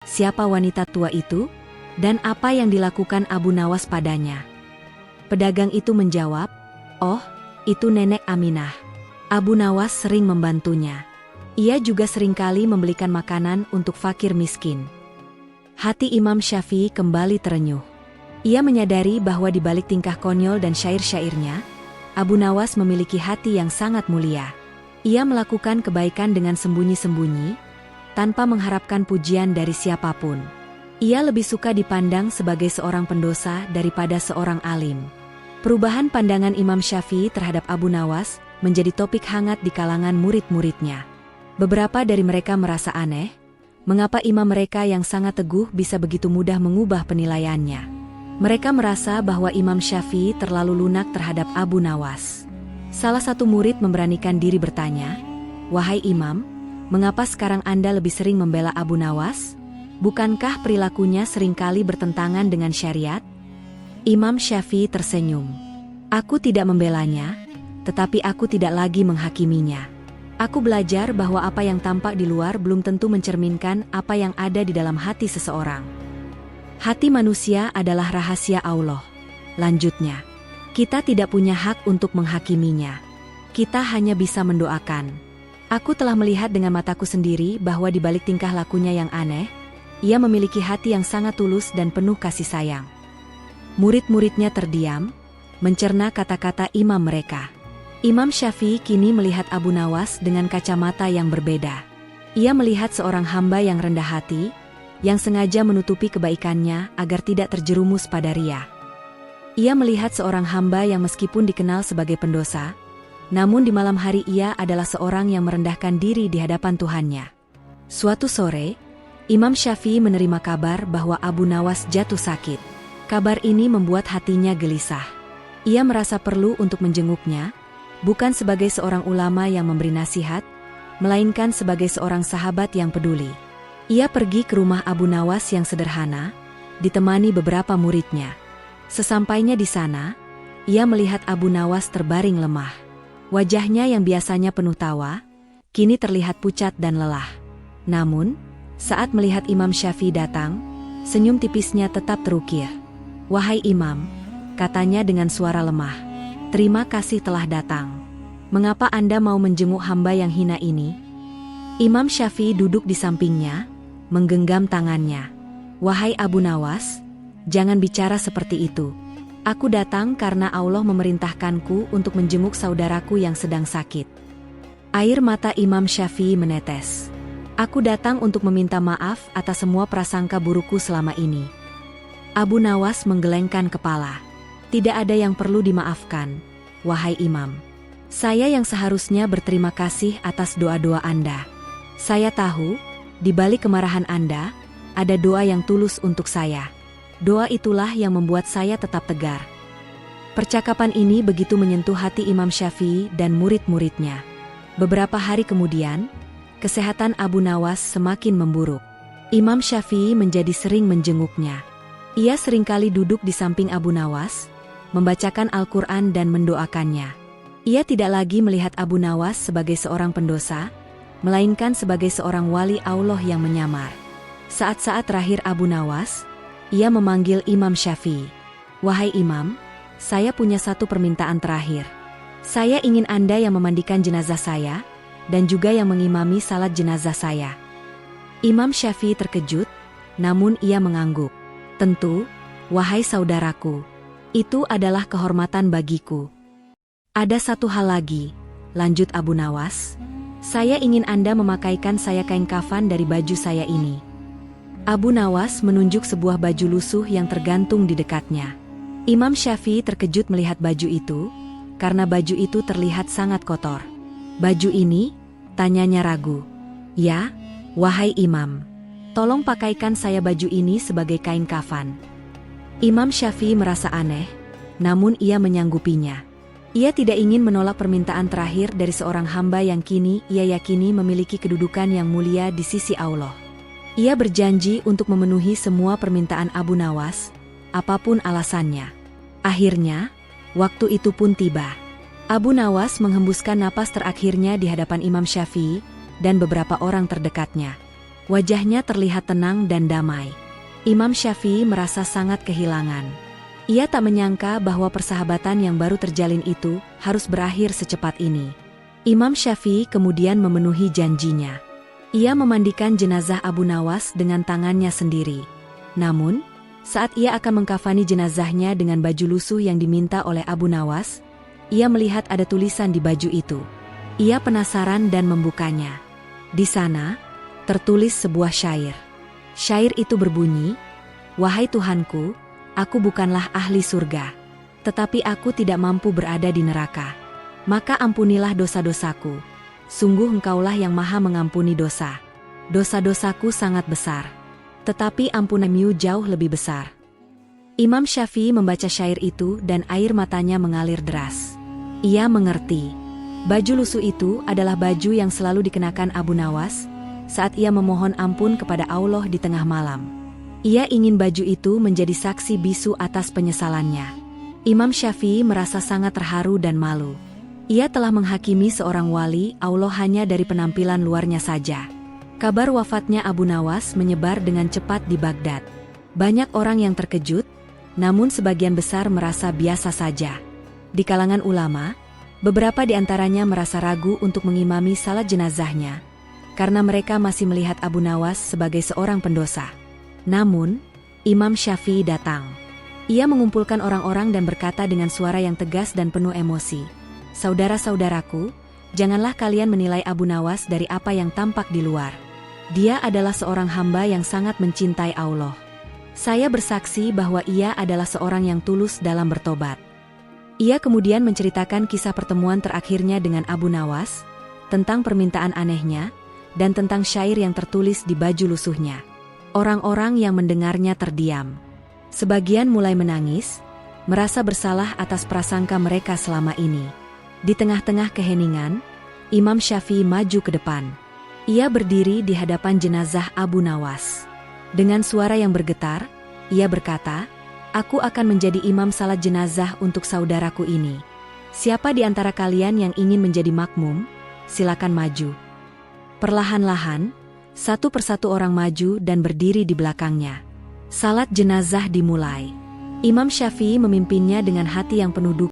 siapa wanita tua itu? Dan apa yang dilakukan Abu Nawas padanya? Pedagang itu menjawab, "Oh, itu Nenek Aminah. Abu Nawas sering membantunya. Ia juga seringkali membelikan makanan untuk fakir miskin." Hati Imam Syafi'i kembali terenyuh. Ia menyadari bahwa di balik tingkah konyol dan syair-syairnya, Abu Nawas memiliki hati yang sangat mulia. Ia melakukan kebaikan dengan sembunyi-sembunyi, tanpa mengharapkan pujian dari siapapun. Ia lebih suka dipandang sebagai seorang pendosa daripada seorang alim. Perubahan pandangan Imam Syafi'i terhadap Abu Nawas menjadi topik hangat di kalangan murid-muridnya. Beberapa dari mereka merasa aneh, mengapa imam mereka yang sangat teguh bisa begitu mudah mengubah penilaiannya. Mereka merasa bahwa Imam Syafi'i terlalu lunak terhadap Abu Nawas. Salah satu murid memberanikan diri bertanya, "Wahai Imam, mengapa sekarang Anda lebih sering membela Abu Nawas? Bukankah perilakunya seringkali bertentangan dengan syariat?" Imam Syafi'i tersenyum. "Aku tidak membelanya, tetapi aku tidak lagi menghakiminya. Aku belajar bahwa apa yang tampak di luar belum tentu mencerminkan apa yang ada di dalam hati seseorang. Hati manusia adalah rahasia Allah." Lanjutnya, "Kita tidak punya hak untuk menghakiminya. Kita hanya bisa mendoakan. Aku telah melihat dengan mataku sendiri bahwa di balik tingkah lakunya yang aneh, ia memiliki hati yang sangat tulus dan penuh kasih sayang." Murid-muridnya terdiam, mencerna kata-kata imam mereka. Imam Syafi'i kini melihat Abu Nawas dengan kacamata yang berbeda. Ia melihat seorang hamba yang rendah hati, yang sengaja menutupi kebaikannya agar tidak terjerumus pada riya. Ia melihat seorang hamba yang meskipun dikenal sebagai pendosa, namun di malam hari ia adalah seorang yang merendahkan diri di hadapan Tuhannya. Suatu sore, Imam Syafi'i menerima kabar bahwa Abu Nawas jatuh sakit. Kabar ini membuat hatinya gelisah. Ia merasa perlu untuk menjenguknya, bukan sebagai seorang ulama yang memberi nasihat, melainkan sebagai seorang sahabat yang peduli. Ia pergi ke rumah Abu Nawas yang sederhana, ditemani beberapa muridnya. Sesampainya di sana, ia melihat Abu Nawas terbaring lemah. Wajahnya yang biasanya penuh tawa, kini terlihat pucat dan lelah. Namun, saat melihat Imam Syafi'i datang, senyum tipisnya tetap terukir. "Wahai Imam," katanya dengan suara lemah, "terima kasih telah datang. Mengapa Anda mau menjenguk hamba yang hina ini?" Imam Syafi'i duduk di sampingnya, menggenggam tangannya. "Wahai Abu Nawas, jangan bicara seperti itu. Aku datang karena Allah memerintahkanku untuk menjenguk saudaraku yang sedang sakit." Air mata Imam Syafi'i menetes. "Aku datang untuk meminta maaf atas semua prasangka burukku selama ini." Abu Nawas menggelengkan kepala. "Tidak ada yang perlu dimaafkan, wahai Imam. Saya yang seharusnya berterima kasih atas doa-doa Anda. Saya tahu, di balik kemarahan Anda, ada doa yang tulus untuk saya. Doa itulah yang membuat saya tetap tegar." Percakapan ini begitu menyentuh hati Imam Syafi'i dan murid-muridnya. Beberapa hari kemudian, kesehatan Abu Nawas semakin memburuk. Imam Syafi'i menjadi sering menjenguknya. Ia seringkali duduk di samping Abu Nawas, membacakan Al-Quran dan mendoakannya. Ia tidak lagi melihat Abu Nawas sebagai seorang pendosa, melainkan sebagai seorang wali Allah yang menyamar. Saat-saat terakhir Abu Nawas, ia memanggil Imam Syafi'i. "Wahai Imam, saya punya satu permintaan terakhir. Saya ingin Anda yang memandikan jenazah saya, dan juga yang mengimami salat jenazah saya." Imam Syafi'i terkejut, namun ia mengangguk. "Tentu, wahai saudaraku. Itu adalah kehormatan bagiku." "Ada satu hal lagi," lanjut Abu Nawas. "Saya ingin Anda memakaikan saya kain kafan dari baju saya ini." Abu Nawas menunjuk sebuah baju lusuh yang tergantung di dekatnya. Imam Syafi'i terkejut melihat baju itu, karena baju itu terlihat sangat kotor. "Baju ini?" tanyanya ragu. "Ya, wahai Imam. Tolong pakaikan saya baju ini sebagai kain kafan." Imam Syafi'i merasa aneh, namun ia menyanggupinya. Ia tidak ingin menolak permintaan terakhir dari seorang hamba yang kini ia yakini memiliki kedudukan yang mulia di sisi Allah. Ia berjanji untuk memenuhi semua permintaan Abu Nawas, apapun alasannya. Akhirnya, waktu itu pun tiba. Abu Nawas menghembuskan napas terakhirnya di hadapan Imam Syafi'i dan beberapa orang terdekatnya. Wajahnya terlihat tenang dan damai. Imam Syafi'i merasa sangat kehilangan. Ia tak menyangka bahwa persahabatan yang baru terjalin itu harus berakhir secepat ini. Imam Syafi'i kemudian memenuhi janjinya. Ia memandikan jenazah Abu Nawas dengan tangannya sendiri. Namun, saat ia akan mengkafani jenazahnya dengan baju lusuh yang diminta oleh Abu Nawas, ia melihat ada tulisan di baju itu. Ia penasaran dan membukanya. Di sana, tertulis sebuah syair. Syair itu berbunyi, "Wahai Tuhanku, aku bukanlah ahli surga, tetapi aku tidak mampu berada di neraka. Maka ampunilah dosa-dosaku. Sungguh Engkaulah yang maha mengampuni dosa. Dosa-dosaku sangat besar, tetapi ampunanmu jauh lebih besar." Imam Syafi'i membaca syair itu dan air matanya mengalir deras. Ia mengerti. Baju lusuh itu adalah baju yang selalu dikenakan Abu Nawas saat ia memohon ampun kepada Allah di tengah malam. Ia ingin baju itu menjadi saksi bisu atas penyesalannya. Imam Syafi'i merasa sangat terharu dan malu. Ia telah menghakimi seorang wali Allah hanya dari penampilan luarnya saja. Kabar wafatnya Abu Nawas menyebar dengan cepat di Baghdad. Banyak orang yang terkejut, namun sebagian besar merasa biasa saja. Di kalangan ulama, beberapa di antaranya merasa ragu untuk mengimami salat jenazahnya, karena mereka masih melihat Abu Nawas sebagai seorang pendosa. Namun, Imam Syafi'i datang. Ia mengumpulkan orang-orang dan berkata dengan suara yang tegas dan penuh emosi, "Saudara-saudaraku, janganlah kalian menilai Abu Nawas dari apa yang tampak di luar. Dia adalah seorang hamba yang sangat mencintai Allah. Saya bersaksi bahwa ia adalah seorang yang tulus dalam bertobat." Ia kemudian menceritakan kisah pertemuan terakhirnya dengan Abu Nawas, tentang permintaan anehnya, dan tentang syair yang tertulis di baju lusuhnya. Orang-orang yang mendengarnya terdiam. Sebagian mulai menangis, merasa bersalah atas prasangka mereka selama ini. Di tengah-tengah keheningan, Imam Syafi'i maju ke depan. Ia berdiri di hadapan jenazah Abu Nawas. Dengan suara yang bergetar, ia berkata, "Aku akan menjadi imam salat jenazah untuk saudaraku ini. Siapa di antara kalian yang ingin menjadi makmum, silakan maju." Perlahan-lahan, satu persatu orang maju dan berdiri di belakangnya. Salat jenazah dimulai. Imam Syafi'i memimpinnya dengan hati yang penuh duka.